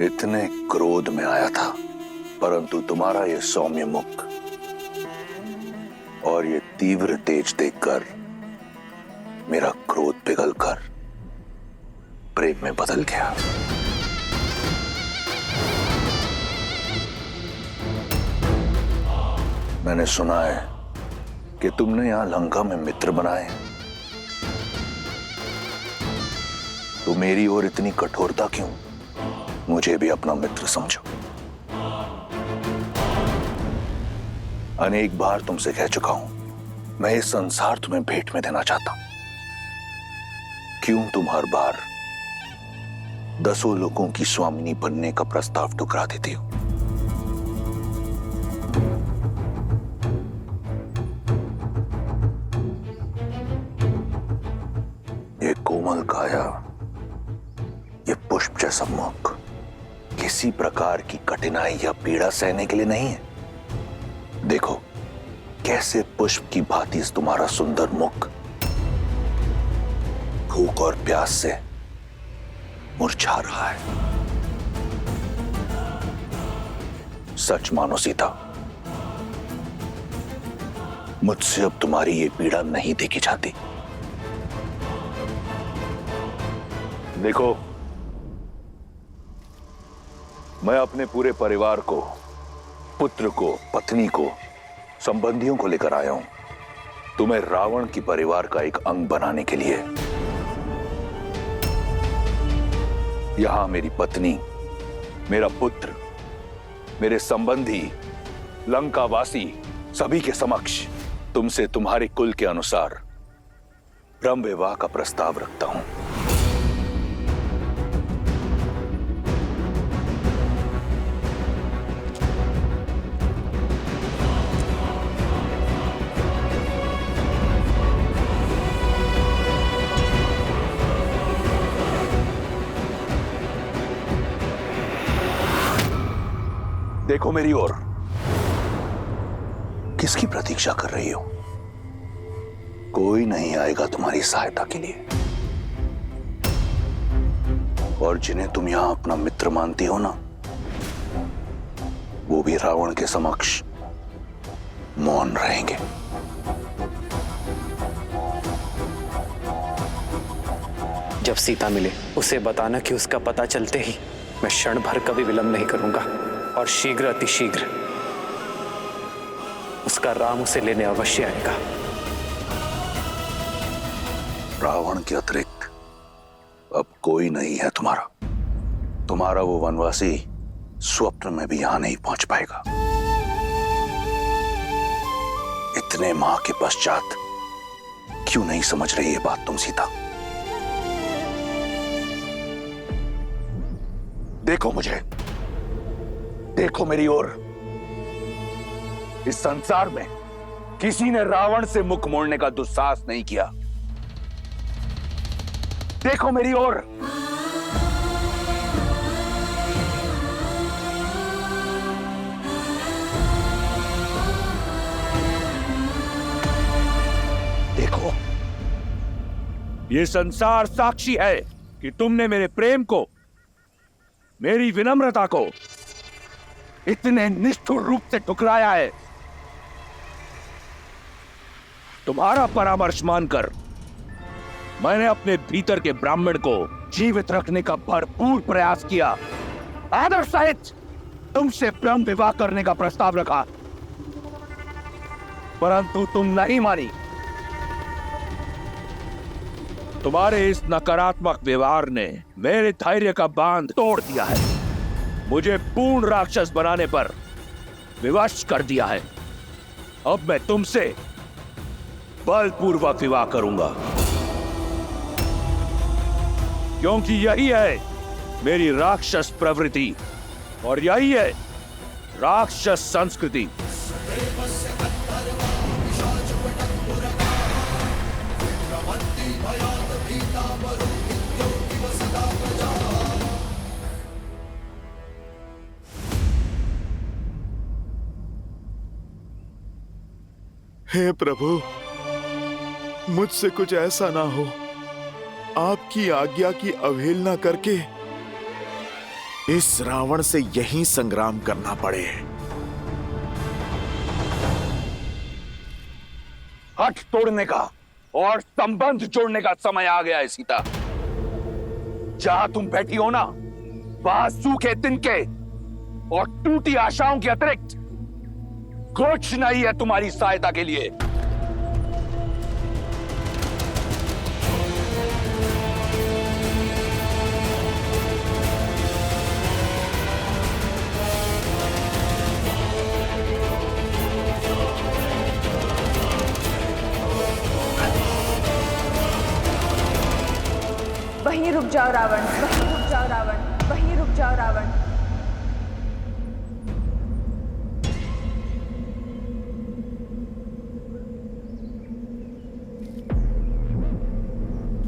इतने क्रोध में आया था, परंतु तुम्हारा ये सौम्य मुख और ये तीव्र तेज देखकर मेरा क्रोध पिघलकर प्रेम में बदल गया। मैंने सुना है कि तुमने यहां लंका में मित्र बनाए, तो मेरी ओर इतनी कठोरता क्यों? मुझे भी अपना मित्र समझो। अनेक बार तुमसे कह चुका हूं, मैं ये संसार तुम्हें भेंट में देना चाहता हूं। क्यों तुम हर बार 10 लोगों की स्वामिनी बनने का प्रस्ताव ठुकरा देती हो? ये कोमल काया, ये पुष्प जैसा मुख किसी प्रकार की कठिनाई या पीड़ा सहने के लिए नहीं है। देखो कैसे पुष्प की भांति तुम्हारा सुंदर मुख भूख और प्यास से मुरझा रहा है। सच मानो सीता, मुझसे अब तुम्हारी ये पीड़ा नहीं देखी जाती। देखो, मैं अपने पूरे परिवार को, पुत्र को, पत्नी को, संबंधियों को लेकर आया हूं, तुम्हें रावण की परिवार का एक अंग बनाने के लिए। यहां मेरी पत्नी, मेरा पुत्र, मेरे संबंधी, लंकावासी सभी के समक्ष तुमसे तुम्हारे कुल के अनुसार ब्रह्म विवाह का प्रस्ताव रखता हूं। देखो मेरी ओर, किसकी प्रतीक्षा कर रही हो? कोई नहीं आएगा तुम्हारी सहायता के लिए, और जिन्हें तुम यहां अपना मित्र मानती हो ना, वो भी रावण के समक्ष मौन रहेंगे। जब सीता मिले उसे बताना कि उसका पता चलते ही मैं क्षण भर कभी विलंब नहीं करूंगा, और शीघ्र अतिशीघ्र उसका राम उसे लेने अवश्य आएगा। रावण के अतिरिक्त अब कोई नहीं है तुम्हारा। तुम्हारा वो वनवासी स्वप्न में भी यहां नहीं पहुंच पाएगा। इतने माह के पश्चात क्यों नहीं समझ रही ये बात तुम सीता? देखो मुझे, देखो मेरी ओर। इस संसार में किसी ने रावण से मुख मोड़ने का दुस्साहस नहीं किया। देखो मेरी ओर। देखो, ये संसार साक्षी है कि तुमने मेरे प्रेम को, मेरी विनम्रता को इतने निष्ठुर रूप से ठुकराया है। तुम्हारा परामर्श मानकर मैंने अपने भीतर के ब्राह्मण को जीवित रखने का भरपूर प्रयास किया। आदर सहित तुमसे ब्रह्म विवाह करने का प्रस्ताव रखा, परंतु तुम नहीं मानी। तुम्हारे इस नकारात्मक व्यवहार ने मेरे धैर्य का बांध तोड़ दिया है, मुझे पूर्ण राक्षस बनाने पर विवश कर दिया है। अब मैं तुमसे बलपूर्वक विवाह करूंगा, क्योंकि यही है मेरी राक्षस प्रवृत्ति और यही है राक्षस संस्कृति। हे प्रभु, मुझसे कुछ ऐसा ना हो। आपकी आज्ञा की अवहेलना करके इस रावण से यहीं संग्राम करना पड़े। हठ तोड़ने का और संबंध जोड़ने का समय आ गया है सीता। जहां तुम बैठी हो ना, वहां सूखे तिनके और टूटी आशाओं के अतिरिक्त कुछ नहीं है तुम्हारी सहायता के लिए। वहीं रुक जाओ रावण, वहीं रुक जाओ रावण, वहीं रुक जाओ रावण।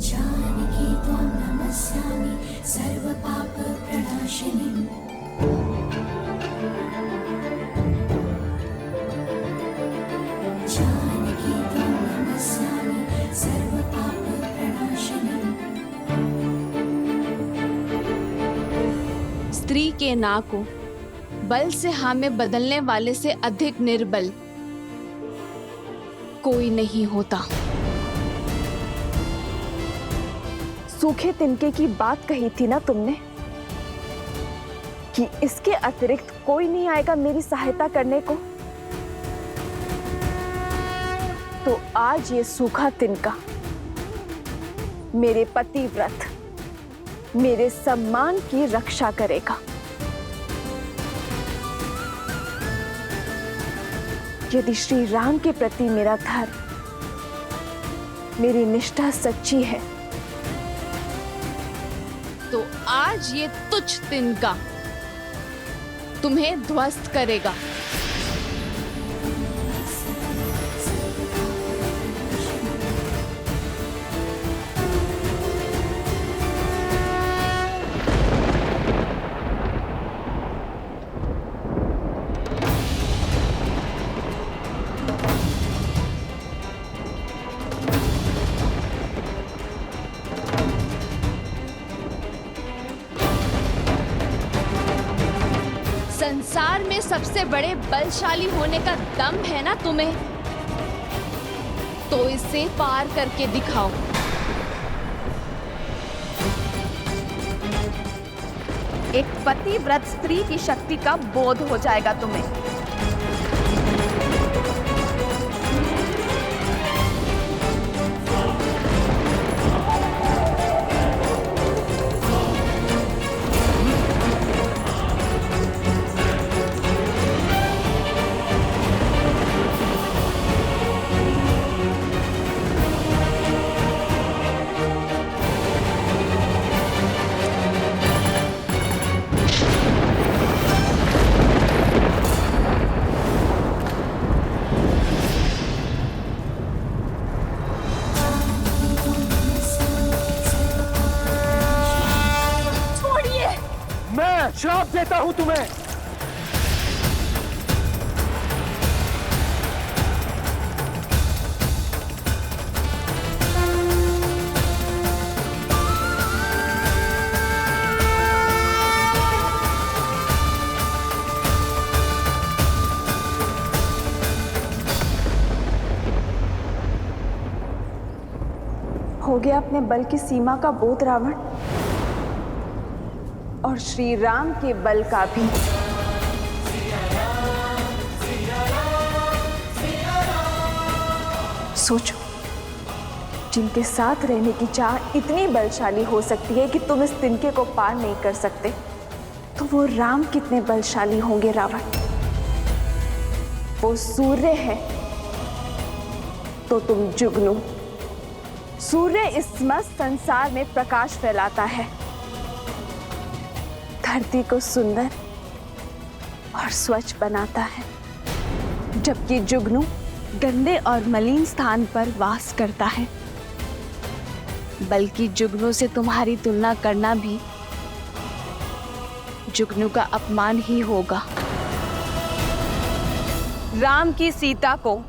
जानकी त्वां नमस्यामि सर्वपापप्रणाशिनीम्। जानकी त्वां नमस्यामि सर्वपापप्रणाशिनीम्। स्त्री के ना को बल से हाँ में बदलने वाले से अधिक निर्बल कोई नहीं होता। सूखे तिनके की बात कही थी ना तुमने कि इसके अतिरिक्त कोई नहीं आएगा मेरी सहायता करने को। तो आज ये सूखा तिनका मेरे पतिव्रत, मेरे सम्मान की रक्षा करेगा। यदि श्री राम के प्रति मेरा धर्म, मेरी निष्ठा सच्ची है, तो आज ये तुच्छ तिनका तुम्हें ध्वस्त करेगा। संसार में सबसे बड़े बलशाली होने का दम है ना तुम्हें, तो इसे पार करके दिखाओ। एक पतिव्रत स्त्री की शक्ति का बोध हो जाएगा तुम्हें। मैं श्राप देता हूं तुम्हें। हो गया अपने बल की सीमा का बोध रावण, और श्री राम के बल का भी। सोचो, जिनके साथ रहने की चाह इतनी बलशाली हो सकती है कि तुम इस तिनके को पार नहीं कर सकते, तो वो राम कितने बलशाली होंगे रावण। वो सूर्य है तो तुम जुगनू। सूर्य इस मस्त संसार में प्रकाश फैलाता है, धरती को सुंदर और स्वच्छ बनाता है, जबकि जुगनू गंदे और मलिन स्थान पर वास करता है। बल्कि जुगनू से तुम्हारी तुलना करना भी जुगनू का अपमान ही होगा। राम की सीता को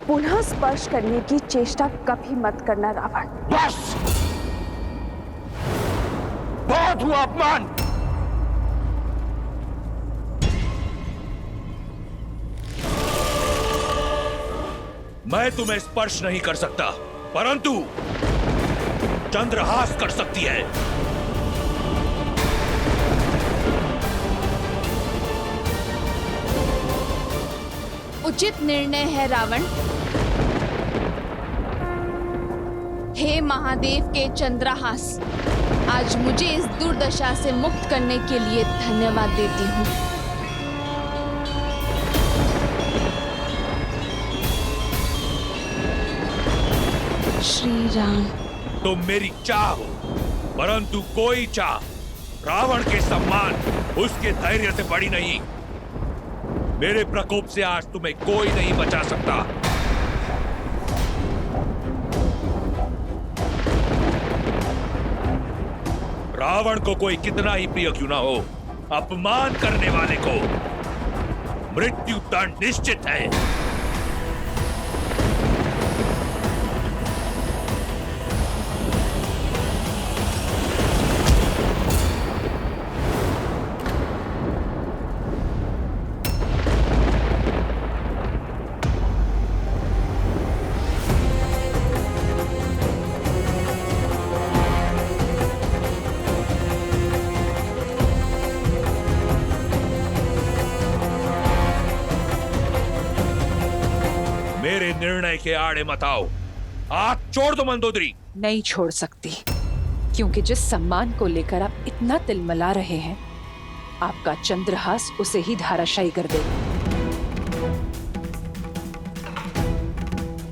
पुनः स्पर्श करने की चेष्टा कभी मत करना रावण। बस, बहुत साथ हुआ अपमान। मैं तुम्हें स्पर्श नहीं कर सकता, परंतु चंद्रहास कर सकती है। उचित निर्णय है रावण। हे महादेव के चंद्रहास, आज मुझे इस दुर्दशा से मुक्त करने के लिए धन्यवाद देती हूँ। श्री राम। तुम मेरी चाह हो, परंतु कोई चाह रावण के सम्मान, उसके धैर्य से बड़ी नहीं। मेरे प्रकोप से आज तुम्हें कोई नहीं बचा सकता। रावण को कोई कितना ही प्रिय क्यों ना हो, अपमान करने वाले को मृत्यु दंड निश्चित है। मेरे निर्णय के आड़े मत आओ। हाथ छोड़ दो मंदोदरी। नहीं छोड़ सकती, क्योंकि जिस सम्मान को लेकर आप इतना तिलमिला रहे हैं, आपका चंद्रहास उसे ही धाराशायी कर देगा।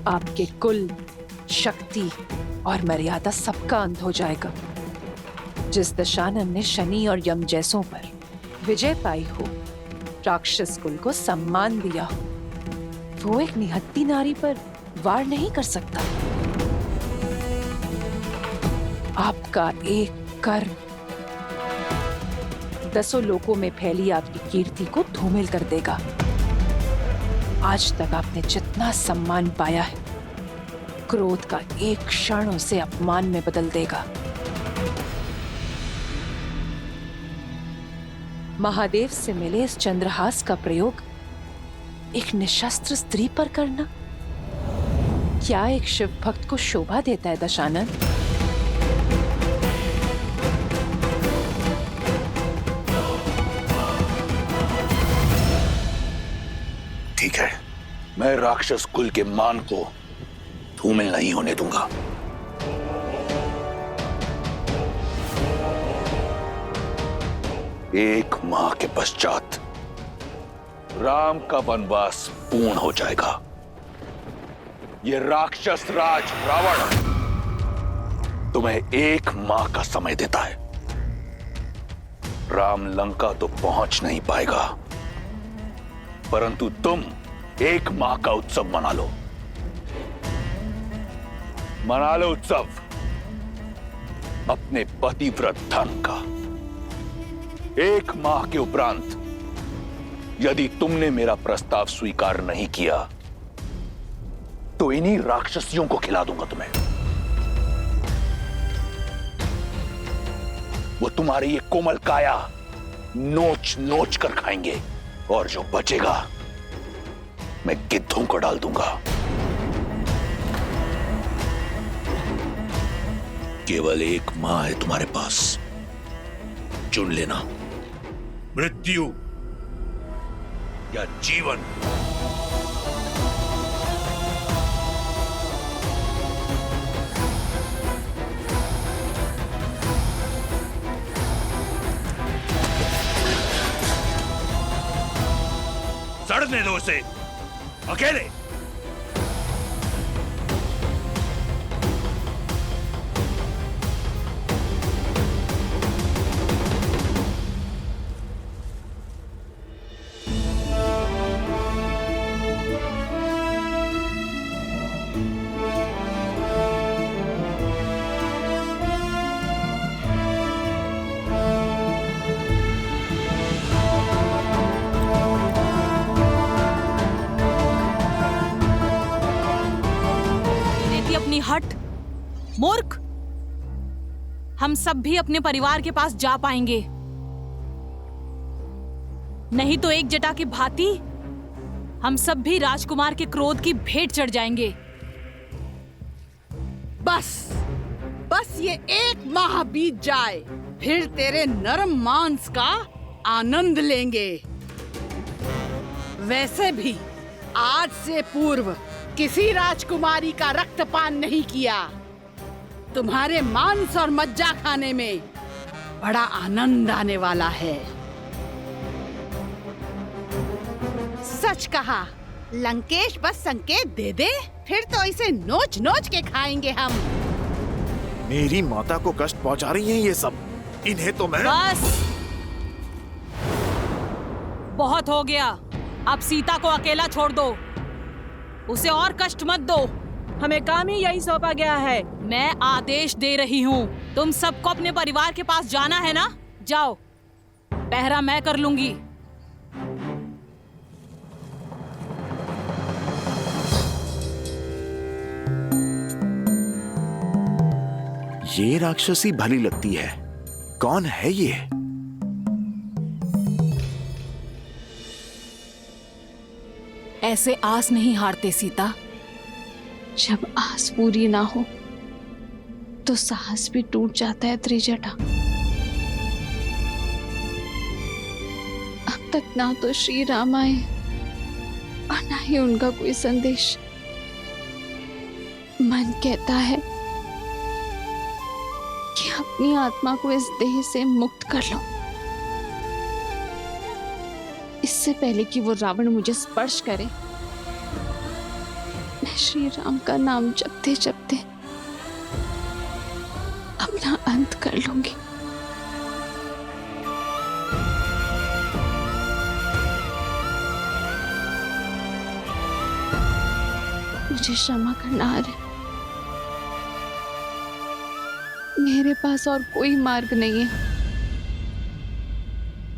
आपके कुल, शक्ति और मर्यादा सबका अंत हो जाएगा। जिस दशानन ने शनि और यम जैसों पर विजय पाई हो, राक्षस कुल को सम्मान दिया हो, वो एक निहत्ती नारी पर वार नहीं कर सकता। आपका एक कर्म दसों लोकों में फैली आपकी कीर्ति को धूमिल कर देगा। आज तक आपने जितना सम्मान पाया है, क्रोध का एक क्षण उसे अपमान में बदल देगा। महादेव से मिले इस चंद्रहास का प्रयोग एक निशस्त्र स्त्री पर करना क्या एक शिव भक्त को शोभा देता है दशानन? ठीक है, मैं राक्षस कुल के मान को धूमिल नहीं होने दूंगा। एक माह के पश्चात राम का वनवास पूर्ण हो जाएगा। ये राक्षस राज रावण तुम्हें एक माह का समय देता है। राम लंका तो पहुंच नहीं पाएगा, परंतु तुम एक माह का उत्सव मना लो। मना लो उत्सव अपने पतिव्रत धर्म का। एक माह के उपरांत यदि तुमने मेरा प्रस्ताव स्वीकार नहीं किया तो इन्हीं राक्षसियों को खिला दूंगा तुम्हें। वो तुम्हारी ये कोमल काया नोच नोच कर खाएंगे, और जो बचेगा मैं गिद्धों को डाल दूंगा। केवल एक माह है तुम्हारे पास, चुन लेना, मृत्यु या जीवन। सड़ने दो उसे अकेले। अपनी हट मूर्ख, हम सब भी अपने परिवार के पास जा पाएंगे। नहीं तो एक जटा की भांति हम सब भी राजकुमार के क्रोध की भेंट चढ़ जाएंगे। बस ये 1 माह बीत जाए, फिर तेरे नरम मांस का आनंद लेंगे। वैसे भी आज से पूर्व किसी राजकुमारी का रक्तपान नहीं किया। तुम्हारे मांस और मज्जा खाने में बड़ा आनंद आने वाला है। सच कहा, लंकेश बस संकेत दे दे, फिर तो इसे नोच नोच के खाएंगे हम। मेरी माता को कष्ट पहुंचा रही हैं ये सब, इन्हें तो मैं। बस बहुत हो गया, अब सीता को अकेला छोड़ दो, उसे और कष्ट मत दो। हमें काम ही यही सौंपा गया है। मैं आदेश दे रही हूँ, तुम सबको अपने परिवार के पास जाना है ना? जाओ, पहरा मैं कर लूंगी। ये राक्षसी भली लगती है, कौन है ये? ऐसे आस नहीं हारते सीता। जब आस पूरी ना हो तो साहस भी टूट जाता है त्रिजटा। अब तक ना तो श्री राम आए और ना ही उनका कोई संदेश। मन कहता है कि अपनी आत्मा को इस देह से मुक्त कर लो, इससे पहले कि वो रावण मुझे स्पर्श करे। मैं श्री राम का नाम जपते जपते अपना अंत कर लूंगी। मुझे क्षमा करना आर्य, मेरे पास और कोई मार्ग नहीं है।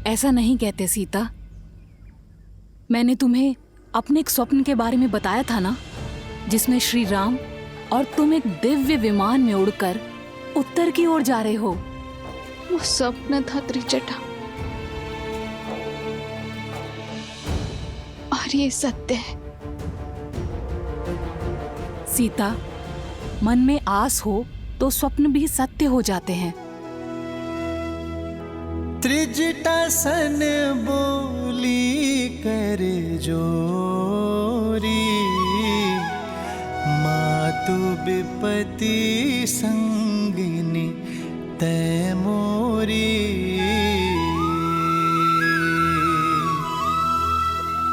ऐसा नहीं कहते सीता, मैंने तुम्हें अपने एक स्वप्न के बारे में बताया था ना, जिसमें श्री राम और तुम एक दिव्य विमान में उड़कर उत्तर की ओर जा रहे हो। वो स्वप्न था त्रिजटा, और ये सत्य है। सीता, मन में आस हो तो स्वप्न भी सत्य हो जाते हैं। त्रिजटा सन बोली करे जोरी, मातु विपति संगिनी तै मोरी।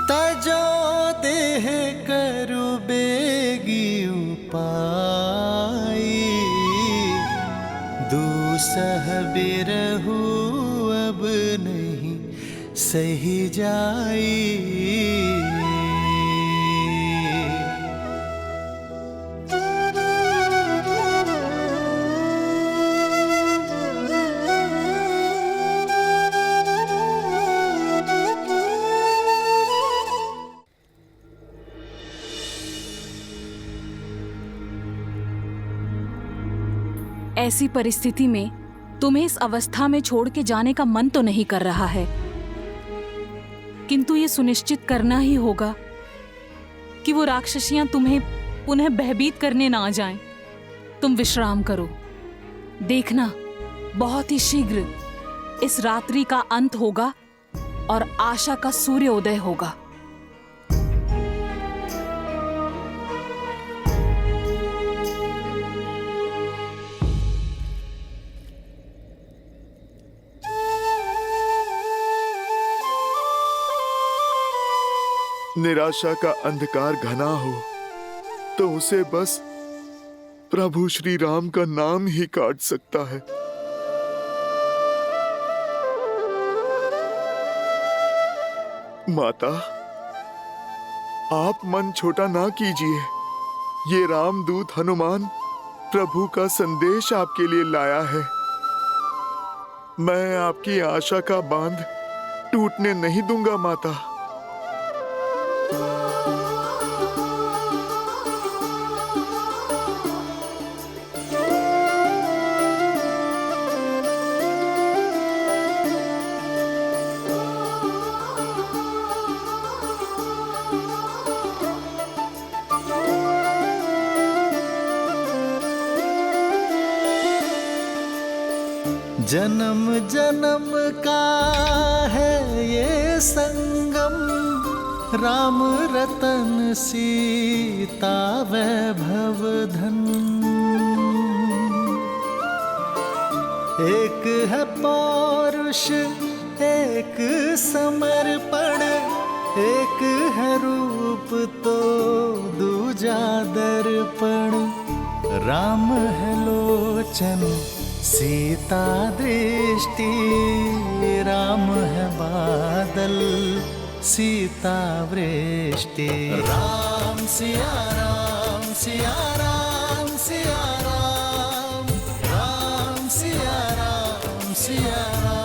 तजो देह करु बेगी उपाई, दूसह बिरहु अब नहीं सही जाई। ऐसी परिस्थिति में तुम्हें इस अवस्था में छोड़ के जाने का मन तो नहीं कर रहा है, किंतु ये सुनिश्चित करना ही होगा कि वो राक्षसियां तुम्हें पुनः भयभीत करने ना आ जाएं। तुम विश्राम करो, देखना बहुत ही शीघ्र इस रात्रि का अंत होगा और आशा का सूर्योदय होगा। निराशा का अंधकार घना हो तो उसे बस प्रभु श्री राम का नाम ही काट सकता है। माता, आप मन छोटा ना कीजिए। ये रामदूत हनुमान प्रभु का संदेश आपके लिए लाया है। मैं आपकी आशा का बांध टूटने नहीं दूंगा माता। जन्म जन्म का है ये संगम, राम रतन सीता वैभव धन। एक है पौरुष एक समर्पण, एक है रूप तो दूजा दर्पण। राम है लोचन सीता दृष्टि, राम है बादल सीता वृष्टि। राम सिया राम सिया राम सिया राम, राम सिया राम सिया राम।